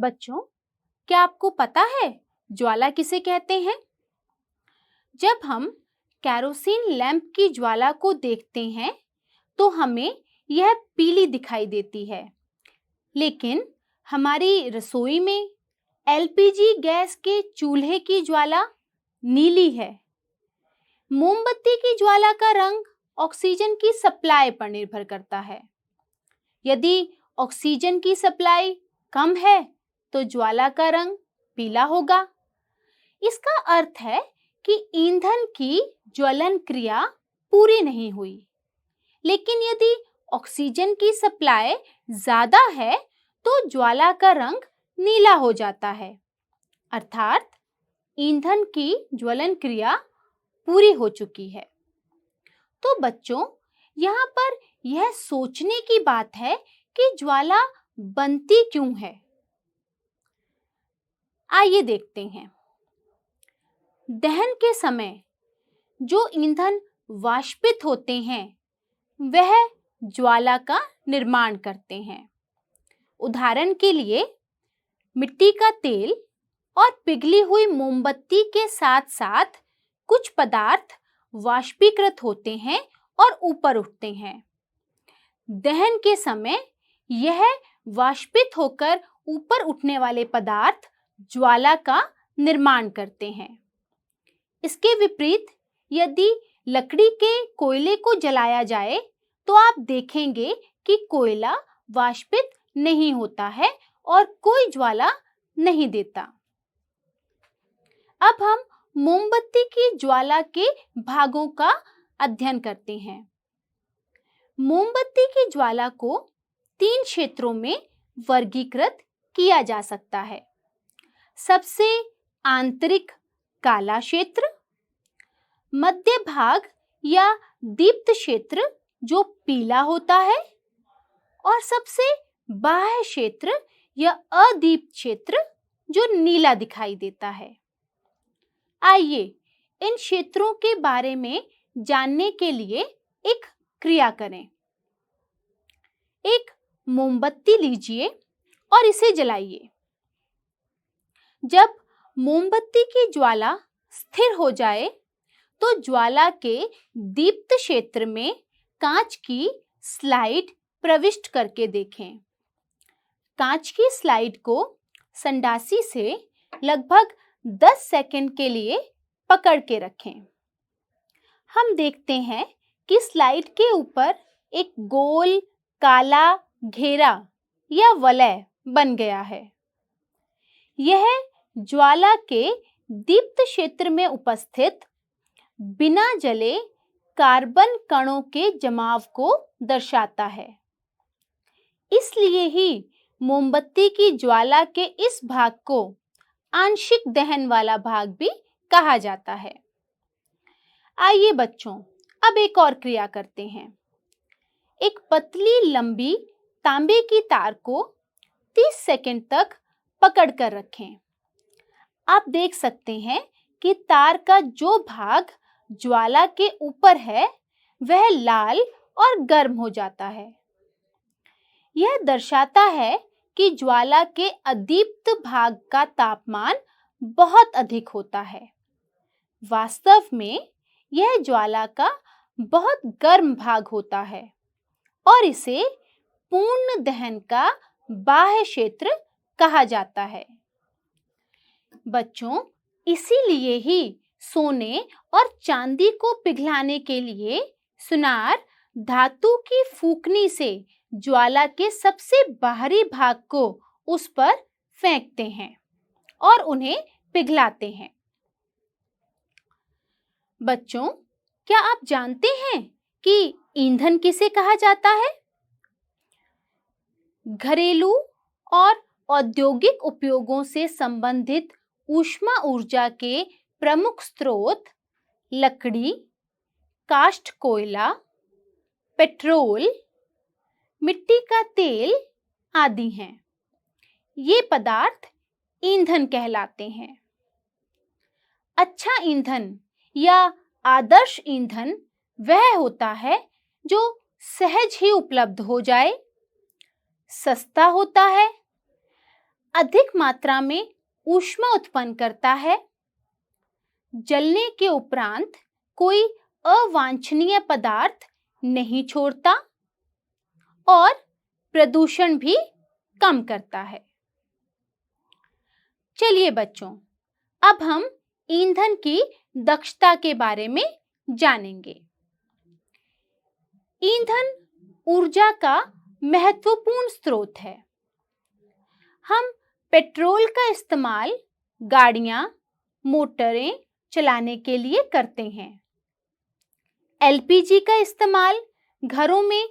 बच्चों, क्या आपको पता है ज्वाला किसे कहते हैं? जब हम कैरोसिन लैंप की ज्वाला को देखते हैं तो हमें यह पीली दिखाई देती है, लेकिन हमारी रसोई में एलपीजी गैस के चूल्हे की ज्वाला नीली है। मोमबत्ती की ज्वाला का रंग ऑक्सीजन की सप्लाई पर निर्भर करता है। यदि ऑक्सीजन की सप्लाई कम है तो ज्वाला का रंग पीला होगा। इसका अर्थ है कि ईंधन की ज्वलन क्रिया पूरी नहीं हुई। लेकिन यदि ऑक्सीजन की सप्लाई ज्यादा है तो ज्वाला का रंग नीला हो जाता है, अर्थात ईंधन की ज्वलन क्रिया पूरी हो चुकी है। तो बच्चों, यहाँ पर यह सोचने की बात है कि ज्वाला बनती क्यों है। आइए देखते हैं। दहन के समय जो ईंधन वाष्पित होते हैं वह ज्वाला का निर्माण करते हैं। उदाहरण के लिए मिट्टी का तेल और पिघली हुई मोमबत्ती के साथ साथ कुछ पदार्थ वाष्पीकृत होते हैं और ऊपर उठते हैं। दहन के समय यह वाष्पित होकर ऊपर उठने वाले पदार्थ ज्वाला का निर्माण करते हैं। इसके विपरीत यदि लकड़ी के कोयले को जलाया जाए तो आप देखेंगे कि कोयला वाष्पित नहीं होता है और कोई ज्वाला नहीं देता। अब हम मोमबत्ती की ज्वाला के भागों का अध्ययन करते हैं। मोमबत्ती की ज्वाला को 3 क्षेत्रों में वर्गीकृत किया जा सकता है। सबसे आंतरिक काला क्षेत्र, मध्य भाग या दीप्त क्षेत्र जो पीला होता है, और सबसे बाह्य क्षेत्र या अदीप्त क्षेत्र जो नीला दिखाई देता है। आइए इन क्षेत्रों के बारे में जानने के लिए एक क्रिया करें। एक मोमबत्ती लीजिए और इसे जलाइए। जब मोमबत्ती की ज्वाला स्थिर हो जाए तो ज्वाला के दीप्त क्षेत्र में कांच की स्लाइड प्रविष्ट करके देखें। कांच की स्लाइड को संडासी से लगभग 10 सेकंड के लिए पकड़ के रखें। हम देखते हैं कि स्लाइड के ऊपर एक गोल काला घेरा या वलय बन गया है। यह ज्वाला के दीप्त क्षेत्र में उपस्थित बिना जले कार्बन कणों के जमाव को दर्शाता है। इसलिए ही मोमबत्ती की ज्वाला के इस भाग को आंशिक दहन वाला भाग भी कहा जाता है। आइए बच्चों, अब एक और क्रिया करते हैं। एक पतली लंबी तांबे की तार को 30 सेकंड तक पकड़ कर रखें। आप देख सकते हैं कि तार का जो भाग ज्वाला के ऊपर है वह लाल और गर्म हो जाता है। यह दर्शाता है कि ज्वाला के अदीप्त भाग का तापमान बहुत अधिक होता है। वास्तव में यह ज्वाला का बहुत गर्म भाग होता है और इसे पूर्ण दहन का बाह्य क्षेत्र कहा जाता है। बच्चों, इसीलिए ही सोने और चांदी को पिघलाने के लिए सुनार धातु की फूकनी से ज्वाला के सबसे बाहरी भाग को उस पर फेंकते हैं और उन्हें पिघलाते हैं। बच्चों, क्या आप जानते हैं कि ईंधन किसे कहा जाता है? घरेलू और औद्योगिक उपयोगों से संबंधित ऊष्मा ऊर्जा के प्रमुख स्रोत लकड़ी, काष्ठ कोयला, पेट्रोल, मिट्टी का तेल आदि हैं। ये पदार्थ ईंधन कहलाते हैं। अच्छा ईंधन या आदर्श ईंधन वह होता है जो सहज ही उपलब्ध हो जाए, सस्ता होता है, अधिक मात्रा में ऊष्मा उत्पन्न करता है, जलने के उपरांत कोई अवांछनीय पदार्थ नहीं छोड़ता और प्रदूषण भी कम करता है। चलिए बच्चों, अब हम ईंधन की दक्षता के बारे में जानेंगे। ईंधन ऊर्जा का महत्वपूर्ण स्रोत है। हम पेट्रोल का इस्तेमाल गाड़ियां, मोटरें चलाने के लिए करते हैं। एलपीजी का इस्तेमाल घरों में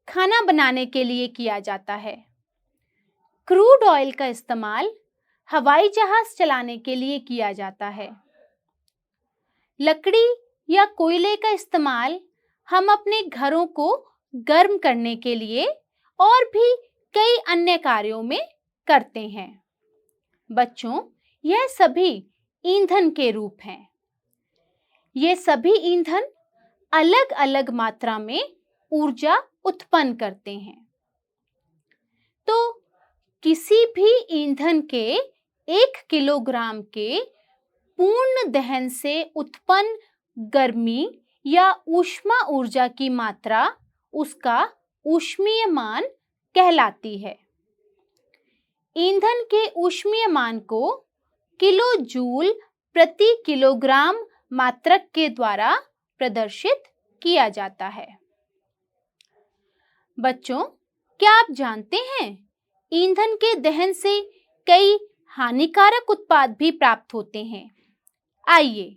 खाना बनाने के लिए किया जाता है। क्रूड ऑयल का इस्तेमाल हवाई जहाज चलाने के लिए किया जाता है। लकड़ी या कोयले का इस्तेमाल हम अपने घरों को गर्म करने के लिए और भी कई अन्य कार्यों में करते हैं। बच्चों, यह सभी ईंधन के रूप हैं। ये सभी ईंधन अलग अलग मात्रा में ऊर्जा उत्पन्न करते हैं। तो किसी भी ईंधन के 1 किलोग्राम के पूर्ण दहन से उत्पन्न गर्मी या ऊष्मा ऊर्जा की मात्रा उसका ऊष्मीय मान कहलाती है। ईंधन के ऊष्मीय मान को किलो जूल प्रति किलोग्राम मात्रक के द्वारा प्रदर्शित किया जाता है। बच्चों, क्या आप जानते हैं ईंधन के दहन से कई हानिकारक उत्पाद भी प्राप्त होते हैं? आइए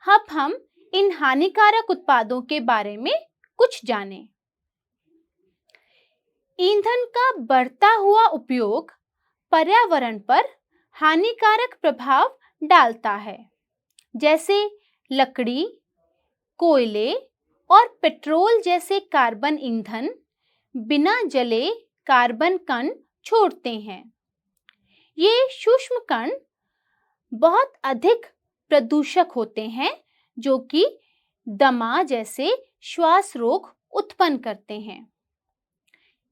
अब हम इन हानिकारक उत्पादों के बारे में कुछ जानें। ईंधन का बढ़ता हुआ उपयोग पर्यावरण पर हानिकारक प्रभाव डालता है, जैसे लकड़ी, कोयले और पेट्रोल जैसे कार्बन ईंधन बिना जले कार्बन कण छोड़ते हैं। ये सूक्ष्म कण बहुत अधिक प्रदूषक होते हैं, जो कि दमा जैसे श्वास रोग उत्पन्न करते हैं।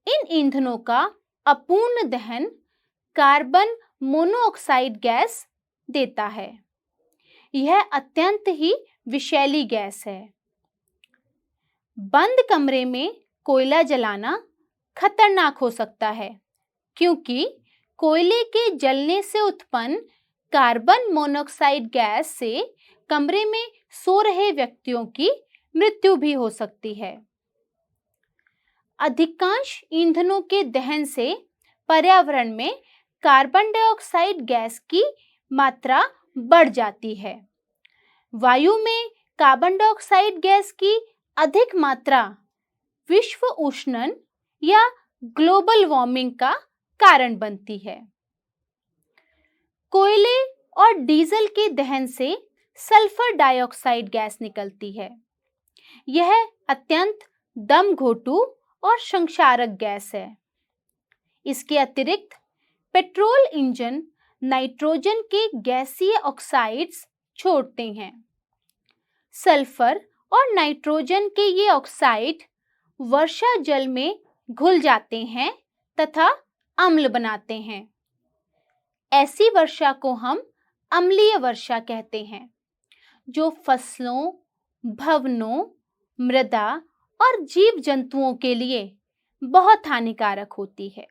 इन ईंधनों का अपूर्ण दहन कार्बन मोनोऑक्साइड गैस देता है। यह अत्यंत ही विषैली गैस है। बंद कमरे में कोयला जलाना खतरनाक हो सकता है, क्योंकि कोयले के जलने से उत्पन्न कार्बन मोनोऑक्साइड गैस से कमरे में सो रहे व्यक्तियों की मृत्यु भी हो सकती है। अधिकांश ईंधनों के दहन से पर्यावरण में कार्बन डाइऑक्साइड गैस की मात्रा बढ़ जाती है। वायु में कार्बन डाइऑक्साइड गैस की अधिक मात्रा विश्व उष्णन या ग्लोबल वार्मिंग का कारण बनती है। कोयले और डीजल के दहन से सल्फर डाइऑक्साइड गैस निकलती है। यह अत्यंत दमघोटू और संक्षारक गैस है। इसके अतिरिक्त पेट्रोल इंजन नाइट्रोजन के गैसीय ऑक्साइड्स छोड़ते हैं। सल्फर और नाइट्रोजन के ये ऑक्साइड वर्षा जल में घुल जाते हैं तथा अम्ल बनाते हैं। ऐसी वर्षा को हम अम्लीय वर्षा कहते हैं, जो फसलों, भवनों, मृदा और जीव जंतुओं के लिए बहुत हानिकारक होती है।